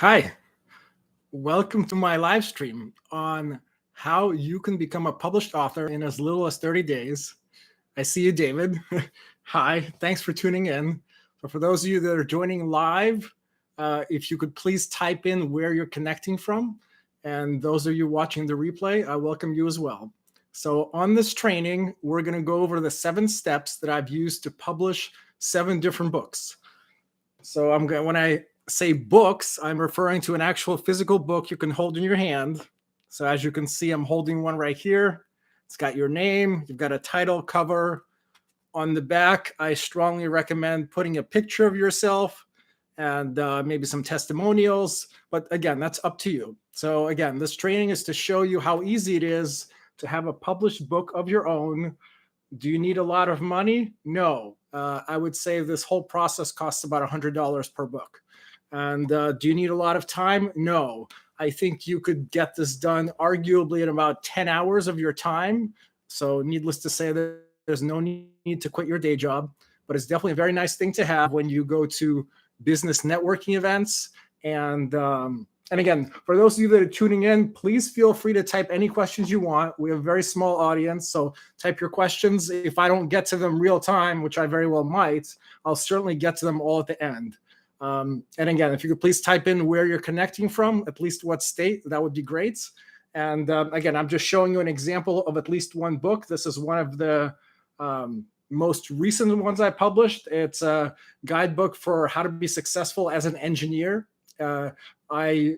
Hi, welcome to my live stream on how you can become a published author in as little as 30 days. I see you, David. Hi, thanks for tuning in. So for those of you that are joining live, if you could please type in where you're connecting from. And those of you watching the replay, I welcome you as well. So on this training, we're going to go over the 7 steps that I've used to publish 7 different books. So when I say books, I'm referring to an actual physical book you can hold in your hand. So as you can see, I'm holding one right here. It's got your name. You've got a title, cover. On the back, I strongly recommend putting a picture of yourself and maybe some testimonials. But again, that's up to you. So again, this training is to show you how easy it is to have a published book of your own. Do you need a lot of money? No. I would say this whole process costs about $100 per book. And do you need a lot of time? No. I think you could get this done arguably in about 10 hours of your time. So needless to say, that there's no need to quit your day job, but it's definitely a very nice thing to have when you go to business networking events. And again, for those of you that are tuning in, please feel free to type any questions you want. We have a very small audience, so type your questions. If I don't get to them real time, which I very well might, I'll certainly get to them all at the end. And again, if you could please type in where you're connecting from, at least what state, that would be great. And again, I'm just showing you an example of at least one book. This is one of the most recent ones I published. It's a guidebook for how to be successful as an engineer. I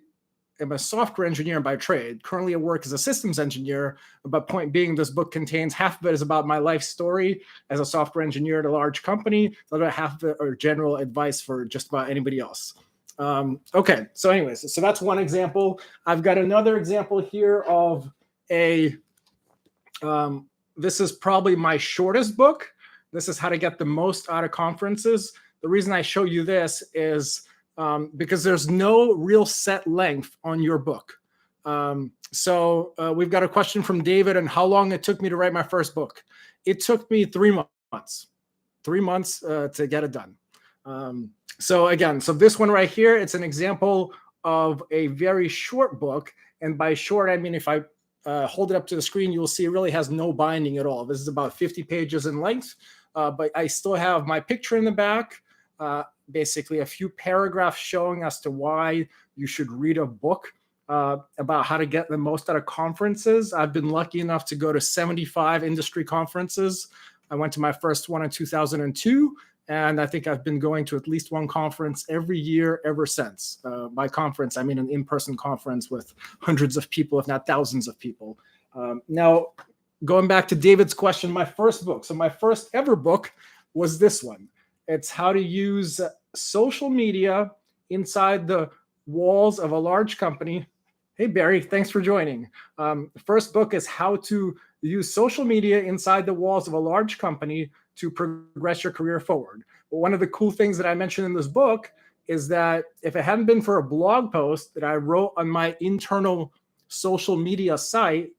am a software engineer by trade. Currently I work as a systems engineer, but point being, this book contains half of it is about my life story as a software engineer at a large company. The other half of it are general advice for just about anybody else. Okay, so anyways, so that's one example. I've got another example here of this is probably my shortest book. This is how to get the most out of conferences. The reason I show you this is because there's no real set length on your book. So we've got a question from David on how long it took me to write my first book. It took me 3 months. 3 months to get it done. So again, so this one right here, it's an example of a very short book. And by short, I mean, if I hold it up to the screen, you'll see it really has no binding at all. This is about 50 pages in length, but I still have my picture in the back, basically a few paragraphs showing as to why you should read a book about how to get the most out of conferences. I've been lucky enough to go to 75 industry conferences. I went to my first one in 2002. And I think I've been going to at least one conference every year ever since. By conference, I mean an in-person conference with hundreds of people, if not thousands of people. Now, going back to David's question, my first book. So my first ever book was this one. It's how to use social media inside the walls of a large company. Hey, Barry, thanks for joining. The first book is how to use social media inside the walls of a large company to progress your career forward. But one of the cool things that I mentioned in this book is that if it hadn't been for a blog post that I wrote on my internal social media site,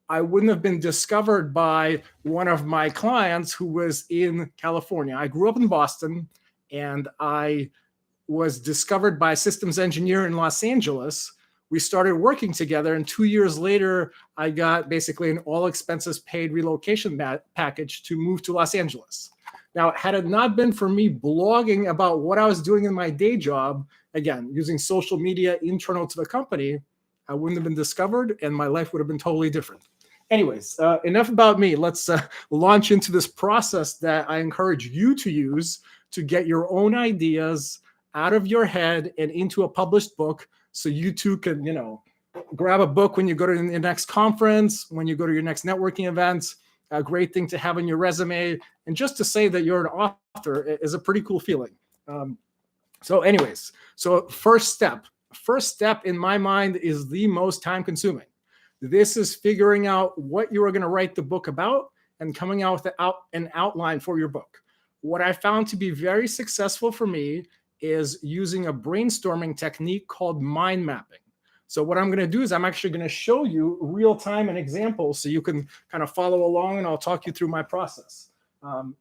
I wouldn't have been discovered by one of my clients who was in California. I grew up in Boston, and I was discovered by a systems engineer in Los Angeles. We started working together, and 2 years later, I got basically an all expenses paid relocation package to move to Los Angeles. Now, had it not been for me blogging about what I was doing in my day job, again, using social media internal to the company, I wouldn't have been discovered, and my life would have been totally different. Anyways, enough about me. Let's launch into this process that I encourage you to use to get your own ideas out of your head and into a published book. So you too can, grab a book when you go to the next conference, when you go to your next networking event. A great thing to have on your resume. And just to say that you're an author is a pretty cool feeling. So anyways, so first step in my mind is the most time consuming. This is figuring out what you are going to write the book about and coming out with an outline for your book. What I found to be very successful for me is using a brainstorming technique called mind mapping. So what I'm going to do is I'm actually going to show you real time an example so you can kind of follow along, and I'll talk you through my process.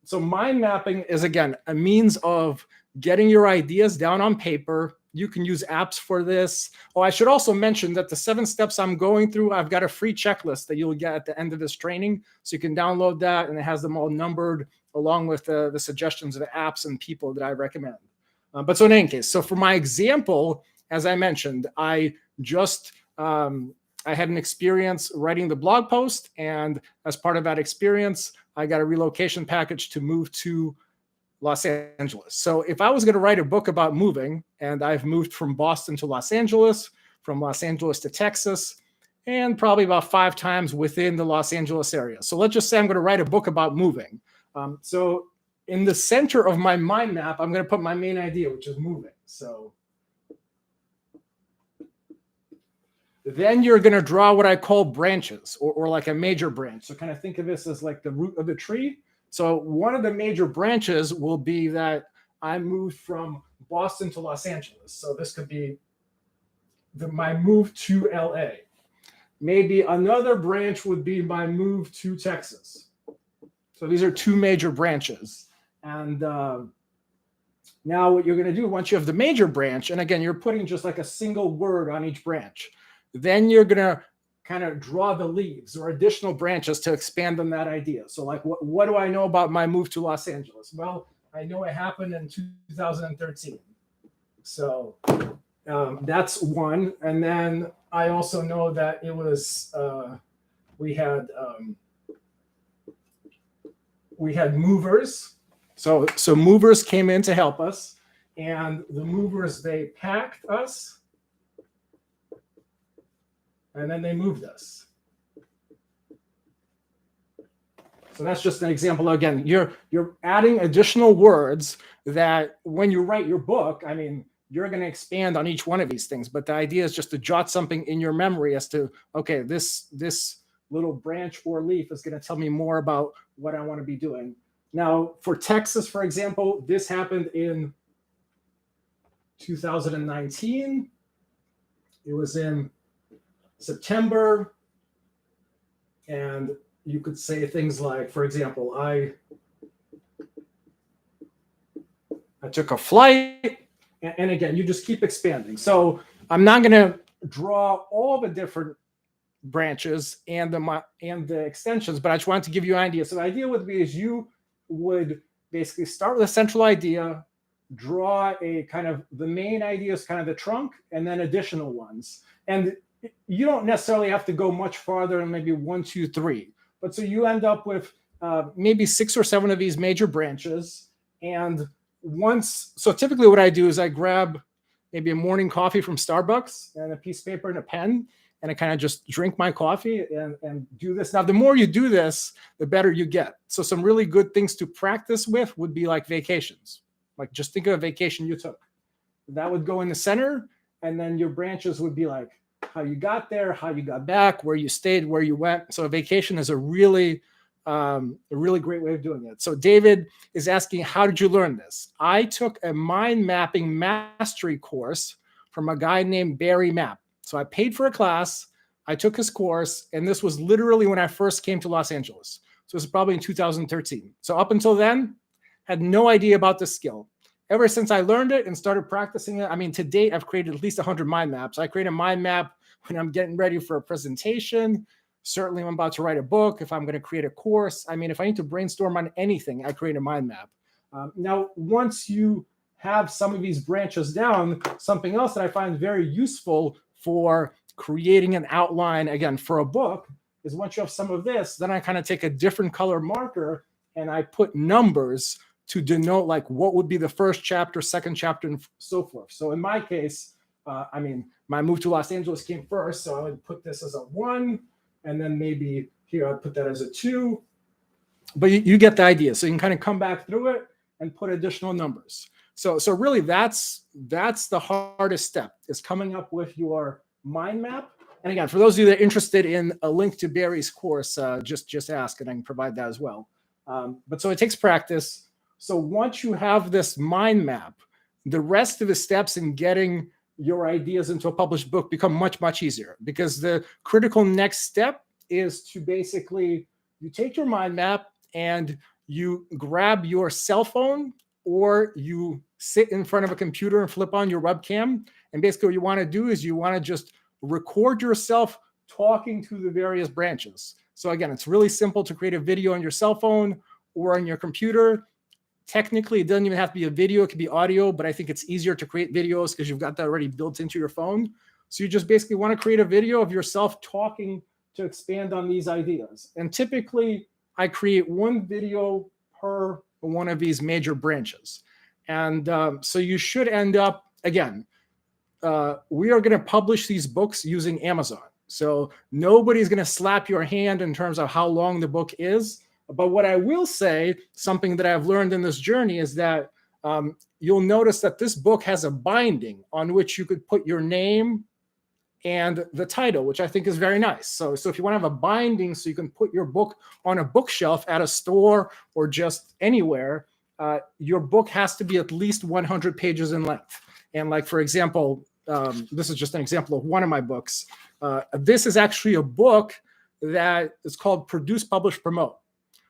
So mind mapping is, again, a means of getting your ideas down on paper You can use apps for this. Oh, I should also mention that the 7 steps I'm going through, I've got a free checklist that you'll get at the end of this training. So you can download that, and it has them all numbered along with the suggestions of the apps and people that I recommend. But so in any case, so for my example, as I mentioned, I just I had an experience writing the blog post, and as part of that experience, I got a relocation package to move to Los Angeles. So if I was going to write a book about moving, and I've moved from Boston to Los Angeles, from Los Angeles to Texas, and probably about 5 times within the Los Angeles area. So let's just say I'm going to write a book about moving. So in the center of my mind map, I'm going to put my main idea, which is moving. So then you're going to draw what I call branches, or like a major branch. So kind of think of this as like the root of the tree. So one of the major branches will be that I moved from Boston to Los Angeles. So this could be my move to LA. Maybe another branch would be my move to Texas. So these are 2 major branches. And now what you're going to do once you have the major branch, and again, you're putting just like a single word on each branch, then you're going to kind of draw the leaves or additional branches to expand on that idea. So like, what do I know about my move to Los Angeles? Well, I know it happened in 2013. So that's one. And then I also know that it was, we had movers. So movers came in to help us, and the movers, they packed us, and then they moved us. So that's just an example. Again, you're adding additional words that when you write your book, I mean, you're going to expand on each one of these things. But the idea is just to jot something in your memory as to, okay, this little branch or leaf is going to tell me more about what I want to be doing. Now, for Texas, for example, this happened in 2019. It was in September, and you could say things like, for example, I took a flight, and again, you just keep expanding. So I'm not going to draw all the different branches and the extensions, but I just wanted to give you an idea. So the idea would be is you would basically start with a central idea, draw a kind of the main idea is kind of the trunk, and then additional ones. And you don't necessarily have to go much farther than maybe 1, 2, 3. But so you end up with maybe 6 or 7 of these major branches. And so typically what I do is I grab maybe a morning coffee from Starbucks and a piece of paper and a pen, and I kind of just drink my coffee and do this. Now, the more you do this, the better you get. So some really good things to practice with would be like vacations. Like just think of a vacation you took. That would go in the center, and then your branches would be like how you got there, how you got back, where you stayed, where you went. So a vacation is a really great way of doing it. So David is asking, how did you learn this? I took a mind mapping mastery course from a guy named Barry Mapp. So I paid for a class, I took his course, and this was literally when I first came to Los Angeles. So it was probably in 2013. So up until then, had no idea about this skill. Ever since I learned it and started practicing it, I mean, to date, I've created at least 100 mind maps. I create a mind map when I'm getting ready for a presentation. Certainly when I'm about to write a book, if I'm going to create a course. I mean, if I need to brainstorm on anything, I create a mind map. Now, once you have some of these branches down, something else that I find very useful for creating an outline, again, for a book, is once you have some of this, then I kind of take a different color marker and I put numbers to denote like what would be the first chapter, second chapter, and so forth. So in my case, I mean, my move to Los Angeles came first, so I would put this as a 1, and then maybe here I'd put that as a 2. But you get the idea. So you can kind of come back through it and put additional numbers. So really that's the hardest step, is coming up with your mind map. And again, for those of you that are interested in a link to Barry's course, just ask and I can provide that as well. But so it takes practice. So once you have this mind map, the rest of the steps in getting your ideas into a published book become much, much easier, because the critical next step is to basically, you take your mind map and you grab your cell phone, or you sit in front of a computer and flip on your webcam. And basically what you want to do is you want to just record yourself talking to the various branches. So again, it's really simple to create a video on your cell phone or on your computer. Technically, it doesn't even have to be a video. It could be audio, but I think it's easier to create videos because you've got that already built into your phone. So you just basically want to create a video of yourself talking to expand on these ideas. And typically, I create one video per one of these major branches. And so you should end up, again, we are going to publish these books using Amazon. So nobody's going to slap your hand in terms of how long the book is. But what I will say, something that I've learned in this journey is that you'll notice that this book has a binding on which you could put your name and the title, which I think is very nice. So if you want to have a binding so you can put your book on a bookshelf at a store or just anywhere, your book has to be at least 100 pages in length. And like, for example, this is just an example of one of my books. This is actually a book that is called Produce, Publish, Promote.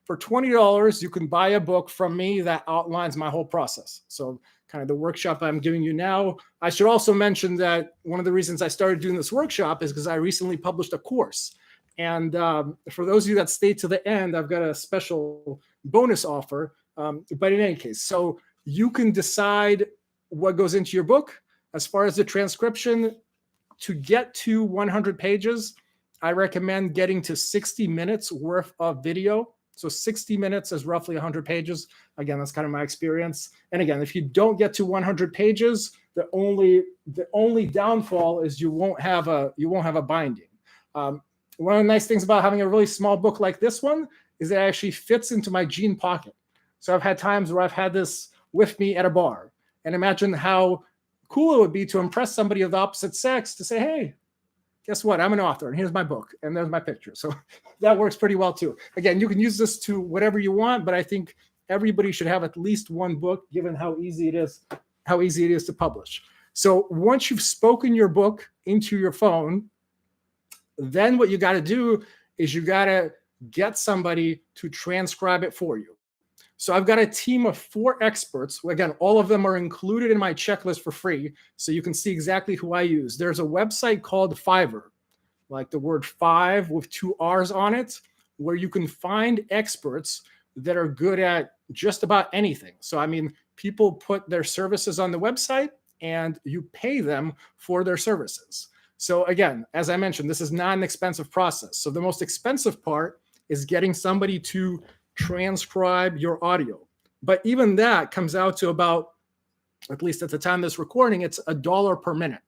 For $20, you can buy a book from me that outlines my whole process. So kind of the workshop I'm giving you now. I should also mention that one of the reasons I started doing this workshop is because I recently published a course. And for those of you that stay to the end, I've got a special bonus offer. But in any case, so you can decide what goes into your book. As far as the transcription, to get to 100 pages, I recommend getting to 60 minutes worth of video. So 60 minutes is roughly 100 pages. Again, that's kind of my experience. And again, if you don't get to 100 pages, the only downfall is you won't have a binding. One of the nice things about having a really small book like this one is it actually fits into my jean pocket. So I've had times where I've had this with me at a bar, and imagine how cool it would be to impress somebody of the opposite sex to say, hey, guess what? I'm an author, and here's my book, and there's my picture. So that works pretty well too. Again, you can use this to whatever you want, but I think everybody should have at least one book, given how easy it is to publish. So once you've spoken your book into your phone, then what you got to do is you got to get somebody to transcribe it for you. So I've got a team of 4 experts. Again, all of them are included in my checklist for free, so you can see exactly who I use. There's a website called Fiverr, like the word 5 with 2 R's on it, where you can find experts that are good at just about anything. So, I mean, people put their services on the website and you pay them for their services. So again, as I mentioned, this is not an expensive process. So the most expensive part is getting somebody to transcribe your audio. But even that comes out to about, at least at the time of this recording, it's $1 per minute.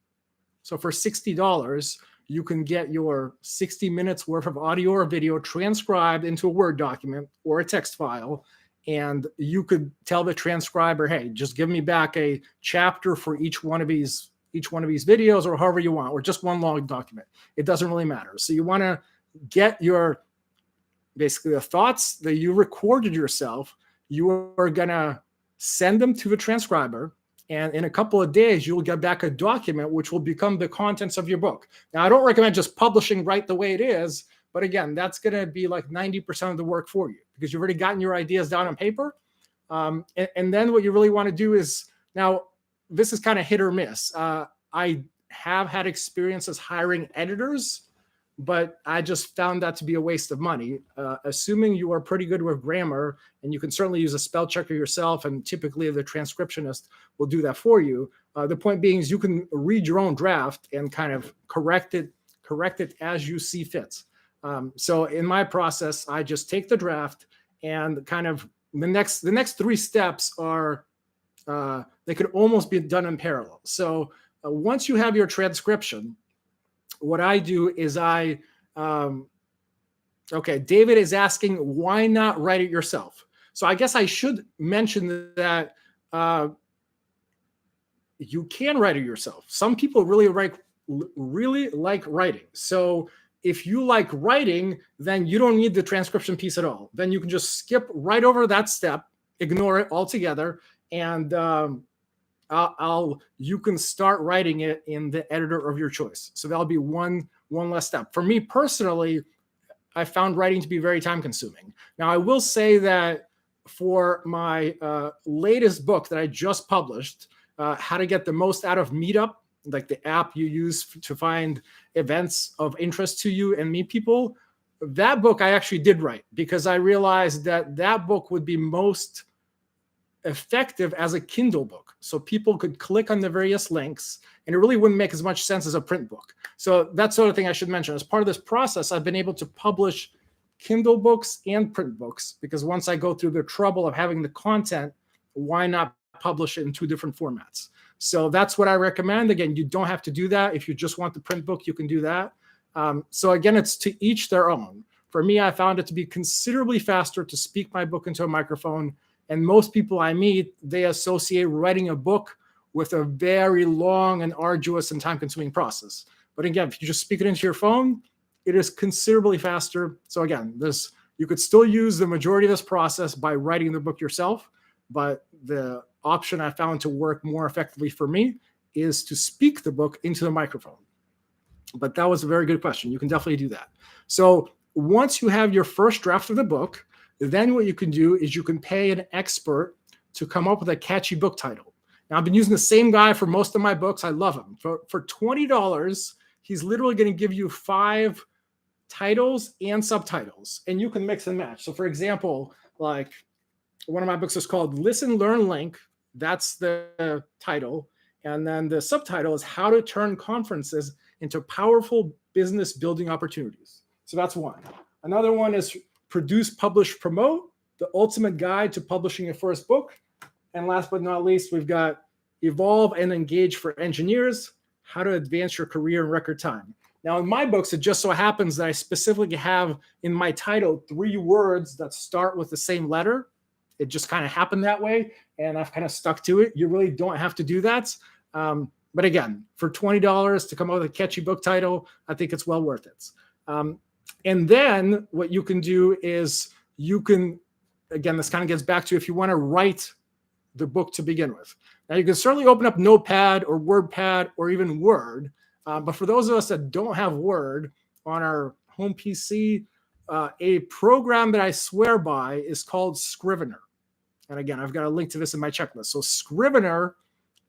So for $60, you can get your 60 minutes worth of audio or video transcribed into a Word document or a text file. And you could tell the transcriber, hey, just give me back a chapter for each one of these videos, or however you want, or just one long document. It doesn't really matter. So you want to get your, basically the thoughts that you recorded yourself, you are going to send them to the transcriber. And in a couple of days, you'll get back a document which will become the contents of your book. Now, I don't recommend just publishing right the way it is, but again, that's going to be like 90% of the work for you because you've already gotten your ideas down on paper. And then what you really want to do is, now this is kind of hit or miss. I have had experiences hiring editors, but I just found that to be a waste of money. Assuming you are pretty good with grammar, and you can certainly use a spell checker yourself, and typically the transcriptionist will do that for you. The point being is you can read your own draft and kind of correct it as you see fit. So in my process, I just take the draft and kind of the next 3 steps are, they could almost be done in parallel. So once you have your transcription, what I do is okay, David is asking, why not write it yourself? So I guess I should mention that you can write it yourself. Some people really like writing. So if you like writing, then you don't need the transcription piece at all. Then you can just skip right over that step, ignore it altogether, and you can start writing it in the editor of your choice. So that'll be one less step. For me personally, I found writing to be very time consuming. Now I will say that for my latest book that I just published, How to Get the Most Out of Meetup, like the app you use to find events of interest to you and meet people. That book I actually did write because I realized that that book would be most effective as a Kindle book. So people could click on the various links and it really wouldn't make as much sense as a print book. So that's the other thing I should mention. As part of this process, I've been able to publish Kindle books and print books because once I go through the trouble of having the content, why not publish it in two different formats? So that's what I recommend. Again, you don't have to do that. If you just want the print book, you can do that. So again, it's to each their own. For me, I found it to be considerably faster to speak my book into a microphone. And most people I meet, they associate writing a book with a very long and arduous and time-consuming process. But again, if you just speak it into your phone, it is considerably faster. So again, you could still use the majority of this process by writing the book yourself, but the option I found to work more effectively for me is to speak the book into the microphone. But that was a very good question. You can definitely do that. So once you have your first draft of the book, then what you can do is you can pay an expert to come up with a catchy book title. Now, I've been using the same guy for most of my books. I love him. For $20, he's literally going to give you 5 titles and subtitles, and you can mix and match. So for example, like one of my books is called Listen, Learn, Link. That's the title. And then the subtitle is How to Turn Conferences into Powerful Business Building Opportunities. So that's one. Another one is Produce, Publish, Promote, the ultimate guide to publishing your first book. And last but not least, we've got Evolve and Engage for Engineers, How to Advance Your Career in Record Time. Now, in my books, it just so happens that I specifically have in my title 3 words that start with the same letter. It just kind of happened that way, and I've kind of stuck to it. You really don't have to do that. But again, for $20 to come up with a catchy book title, I think it's well worth it. And then what you can do is you can, again, this kind of gets back to if you want to write the book to begin with. Now, you can certainly open up Notepad or WordPad or even Word. But for those of us that don't have Word on our home PC, a program that I swear by is called Scrivener. And again, I've got a link to this in my checklist. So Scrivener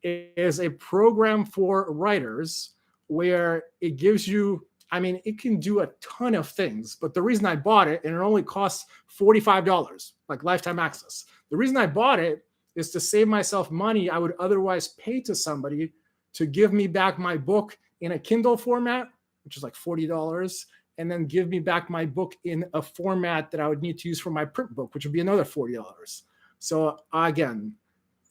is a program for writers where it gives you, it can do a ton of things. But the reason I bought it, and it only costs $45, like lifetime access. The reason I bought it is to save myself money I would otherwise pay to somebody to give me back my book in a Kindle format, which is like $40, and then give me back my book in a format that I would need to use for my print book, which would be another $40. So again,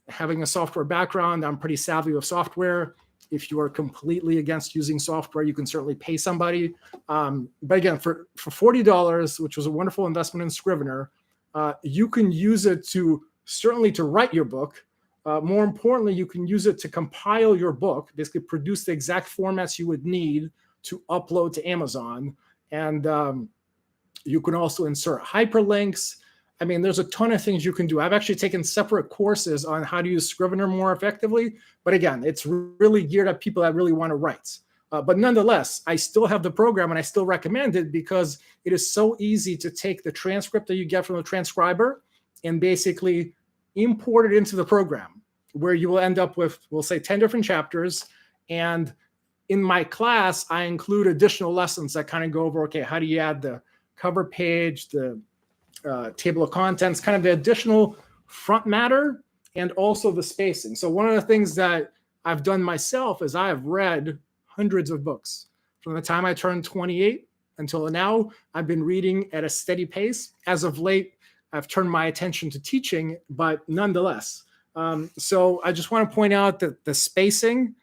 having a software background, I'm pretty savvy with software. If you are completely against using software, you can certainly pay somebody. But again, for $40, which was a wonderful investment in Scrivener, you can use it to write your book. More importantly, you can use it to compile your book, basically produce the exact formats you would need to upload to Amazon. And you can also insert hyperlinks. There's a ton of things you can do. I've actually taken separate courses on how to use Scrivener more effectively. But again, it's really geared at people that really want to write. But nonetheless, I still have the program and I still recommend it because it is so easy to take the transcript that you get from the transcriber and basically import it into the program, where you will end up with, we'll say, 10 different chapters. And in my class, I include additional lessons that kind of go over, okay, how do you add the cover page, the table of contents, kind of the additional front matter, and also the spacing. So one of the things that I've done myself is I have read hundreds of books. From the time I turned 28 until now, I've been reading at a steady pace. As of late, I've turned my attention to teaching, but nonetheless. So I just want to point out that the spacing,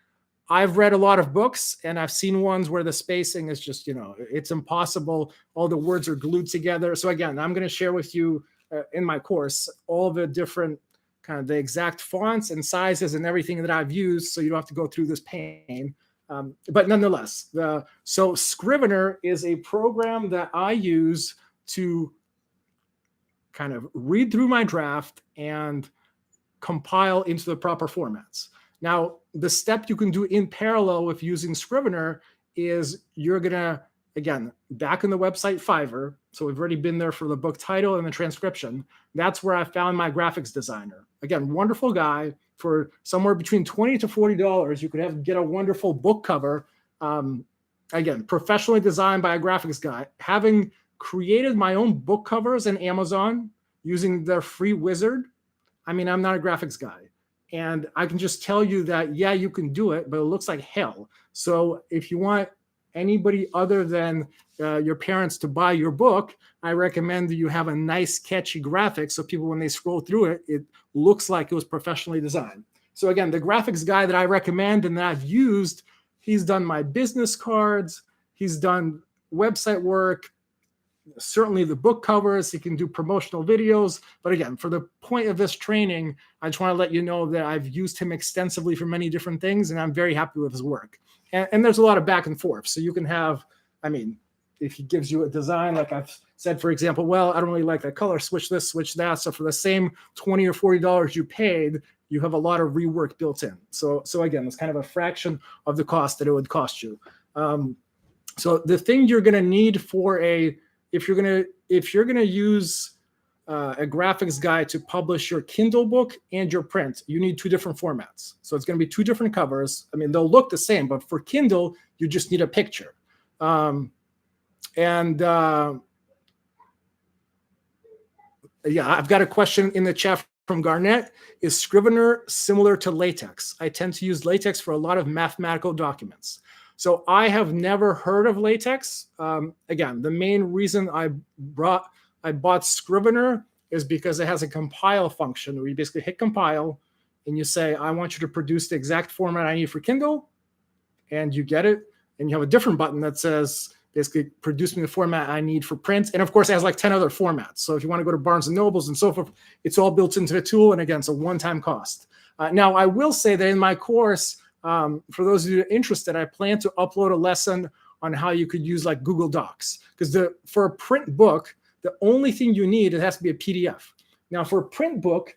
I've read a lot of books and I've seen ones where the spacing is just, it's impossible. All the words are glued together. So again, I'm going to share with you in my course all the different kind of the exact fonts and sizes and everything that I've used, so you don't have to go through this pain. But nonetheless, so Scrivener is a program that I use to kind of read through my draft and compile into the proper formats. Now, the step you can do in parallel with using Scrivener is you're going to, again, back in the website Fiverr. So we've already been there for the book title and the transcription. That's where I found my graphics designer. Again, wonderful guy. For somewhere between $20 to $40, you could get a wonderful book cover. Again, professionally designed by a graphics guy. Having created my own book covers in Amazon using their free wizard, I mean, I'm not a graphics guy. And I can just tell you that, yeah, you can do it, but it looks like hell. So if you want anybody other than your parents to buy your book, I recommend that you have a nice, catchy graphic so people, when they scroll through it, it looks like it was professionally designed. So again, the graphics guy that I recommend and that I've used, he's done my business cards, he's done website work, certainly the book covers, he can do promotional videos. But again, for the point of this training, I just want to let you know that I've used him extensively for many different things, and I'm very happy with his work. And there's a lot of back and forth. So you can have, I mean, if he gives you a design, like I've said, for example, well, I don't really like that color, switch this, switch that. So for the same $20 or $40 you paid, you have a lot of rework built in. So again, it's kind of a fraction of the cost that it would cost you. So the thing you're going to need for if you're going to use a graphics guy to publish your Kindle book and your print, you need two different formats. So it's going to be two different covers. I mean, they'll look the same, but for Kindle, you just need a picture. Yeah, I've got a question in the chat from Garnett. Is Scrivener similar to LaTeX? I tend to use LaTeX for a lot of mathematical documents. So I have never heard of LaTeX. Again, the main reason I bought Scrivener is because it has a compile function where you basically hit compile and you say, I want you to produce the exact format I need for Kindle, and you get it. And you have a different button that says, basically, produce me the format I need for print. And of course, it has like 10 other formats. So if you want to go to Barnes & Nobles and so forth, it's all built into the tool. And again, it's a one-time cost. Now, I will say that in my course, for those of you interested, I plan to upload a lesson on how you could use like Google Docs. Because for a print book, the only thing you need, it has to be a PDF. Now, for a print book,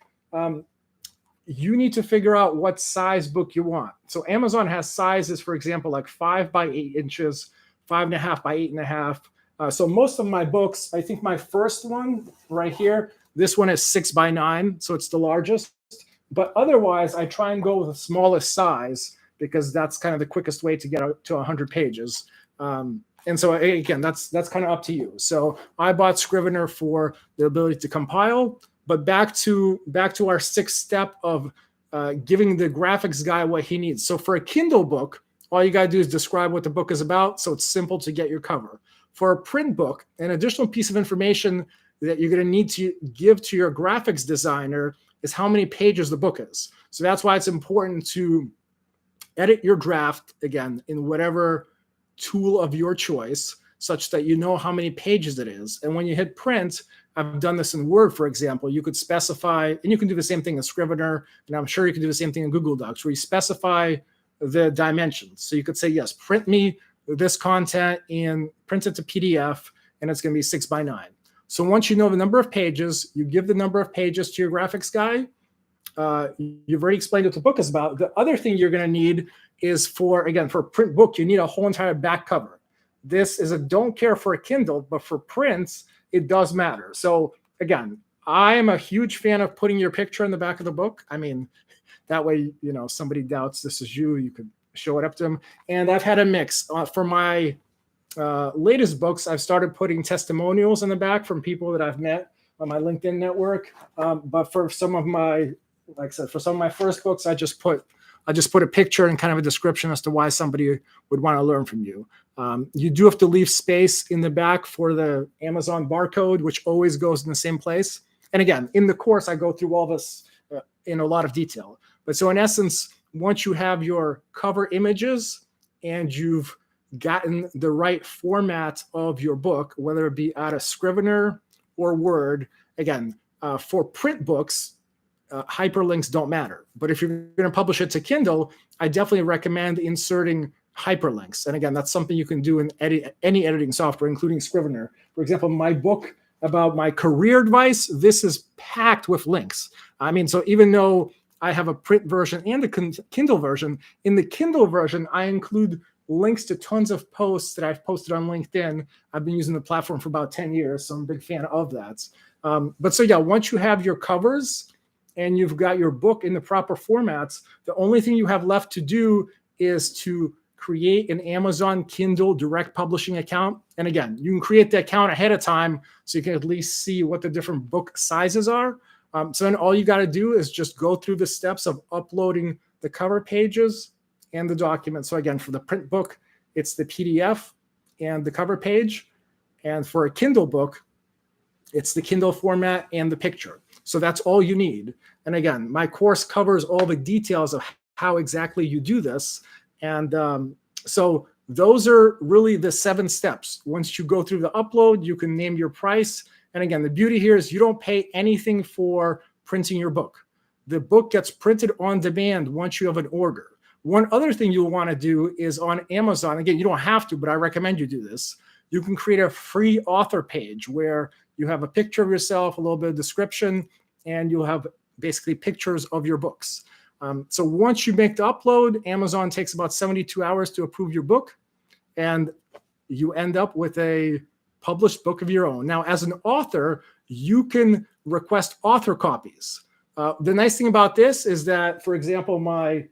you need to figure out what size book you want. So Amazon has sizes, for example, like 5 by 8 inches, 5.5 by 8.5. So most of my books, I think my first one right here, this one is 6 by 9, so it's the largest. But otherwise, I try and go with the smallest size because that's kind of the quickest way to get out to 100 pages. And so again, that's kind of up to you. So I bought Scrivener for the ability to compile. But back to our 6th step of giving the graphics guy what he needs. So for a Kindle book, all you got to do is describe what the book is about, so it's simple to get your cover. For a print book, an additional piece of information that you're going to need to give to your graphics designer is how many pages the book is. So that's why it's important to edit your draft, again, in whatever tool of your choice, such that you know how many pages it is. And when you hit print, I've done this in Word, for example, you could specify, and you can do the same thing in Scrivener, and I'm sure you can do the same thing in Google Docs, where you specify the dimensions. So you could say, yes, print me this content and print it to PDF, and it's going to be 6 by 9. So once you know the number of pages, you give the number of pages to your graphics guy. You've already explained what the book is about. The other thing you're going to need is for a print book, you need a whole entire back cover. This is a don't care for a Kindle, but for prints, it does matter. So again, I am a huge fan of putting your picture in the back of the book. I mean, that way, somebody doubts this is you, you could show it up to them. And I've had a mix. For my latest books, I've started putting testimonials in the back from people that I've met on my LinkedIn network. But for some of my, like I said, for some of my first books, I just put a picture and kind of a description as to why somebody would want to learn from you. You do have to leave space in the back for the Amazon barcode, which always goes in the same place. And again, in the course, I go through all this in a lot of detail. But so in essence, once you have your cover images and you've gotten the right format of your book, whether it be out of Scrivener or Word, again, for print books, hyperlinks don't matter. But if you're going to publish it to Kindle, I definitely recommend inserting hyperlinks. And again, that's something you can do in any editing software, including Scrivener. For example, my book about my career advice, this is packed with links. I mean, so even though I have a print version and a Kindle version, in the Kindle version, I include links to tons of posts that I've posted on LinkedIn. I've been using the platform for about 10 years, so I'm a big fan of that. But so yeah, once you have your covers and you've got your book in the proper formats, the only thing you have left to do is to create an Amazon Kindle direct publishing account. And again, you can create the account ahead of time so you can at least see what the different book sizes are. So then all you got to do is just go through the steps of uploading the cover pages and the document. So again, for the print book, it's the PDF and the cover page. And for a Kindle book, it's the Kindle format and the picture. So that's all you need. And again, my course covers all the details of how exactly you do this. And so those are really the 7 steps. Once you go through the upload, you can name your price. And again, the beauty here is you don't pay anything for printing your book. The book gets printed on demand once you have an order. One other thing you'll want to do is on Amazon, again, you don't have to, but I recommend you do this. You can create a free author page where you have a picture of yourself, a little bit of description, and you'll have basically pictures of your books. So once you make the upload, Amazon takes about 72 hours to approve your book, and you end up with a published book of your own. Now, as an author, you can request author copies. The nice thing about this is that, for example, my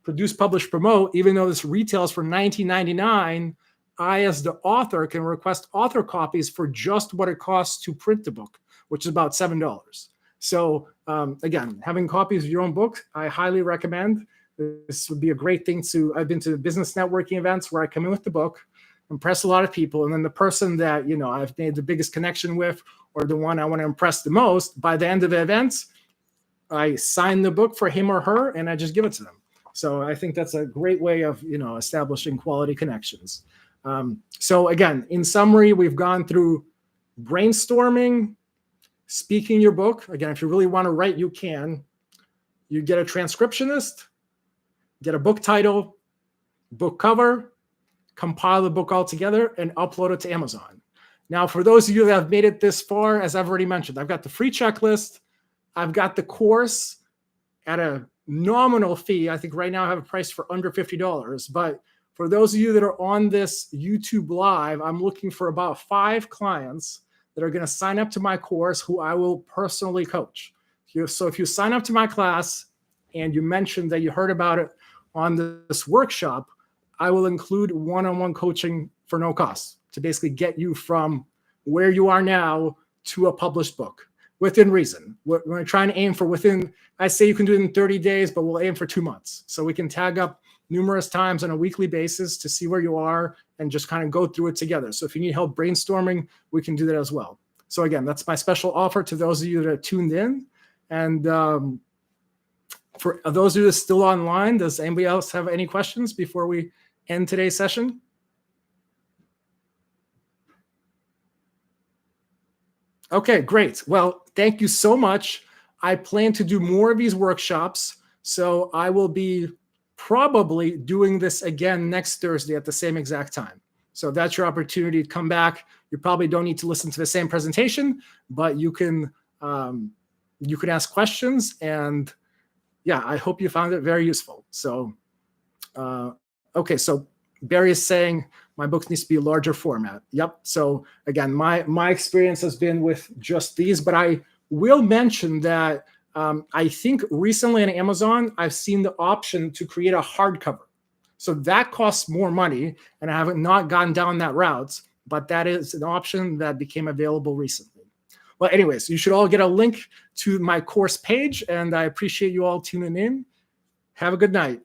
Produce, Publish, Promote, even though this retails for $19.99, I, as the author, can request author copies for just what it costs to print the book, which is about $7. So again, having copies of your own book, I highly recommend. This would be a great thing to, I've been to business networking events where I come in with the book, impress a lot of people, and then the person that, you know, I've made the biggest connection with, or the one I want to impress the most, by the end of the event, I sign the book for him or her, and I just give it to them. So I think that's a great way of, you know, establishing quality connections. So again, in summary, we've gone through brainstorming, speaking your book. Again, if you really want to write, you can. You get a transcriptionist, get a book title, book cover, compile the book all together, and upload it to Amazon. Now, for those of you that have made it this far, as I've already mentioned, I've got the free checklist. I've got the course at a nominal fee. I think right now I have a price for under $50. But for those of you that are on this YouTube Live, I'm looking for about 5 clients that are going to sign up to my course who I will personally coach. So if you sign up to my class and you mention that you heard about it on this workshop, I will include one-on-one coaching for no cost to basically get you from where you are now to a published book within reason. We're going to try and aim for within, I say you can do it in 30 days, but we'll aim for 2 months. So we can tag up numerous times on a weekly basis to see where you are and just kind of go through it together. So if you need help brainstorming, we can do that as well. So again, that's my special offer to those of you that are tuned in. And for those of you that are still online, does anybody else have any questions before we end today's session? Okay, great. Well, thank you so much. I plan to do more of these workshops. So I will be probably doing this again next Thursday at the same exact time. So that's your opportunity to come back. You probably don't need to listen to the same presentation, but you can ask questions. And yeah, I hope you found it very useful. So, okay, so Barry is saying my book needs to be a larger format. Yep. So again, my experience has been with just these, but I will mention that I think recently on Amazon, I've seen the option to create a hardcover. So that costs more money, and I haven't not gone down that route, but that is an option that became available recently. Well, anyways, you should all get a link to my course page, and I appreciate you all tuning in. Have a good night.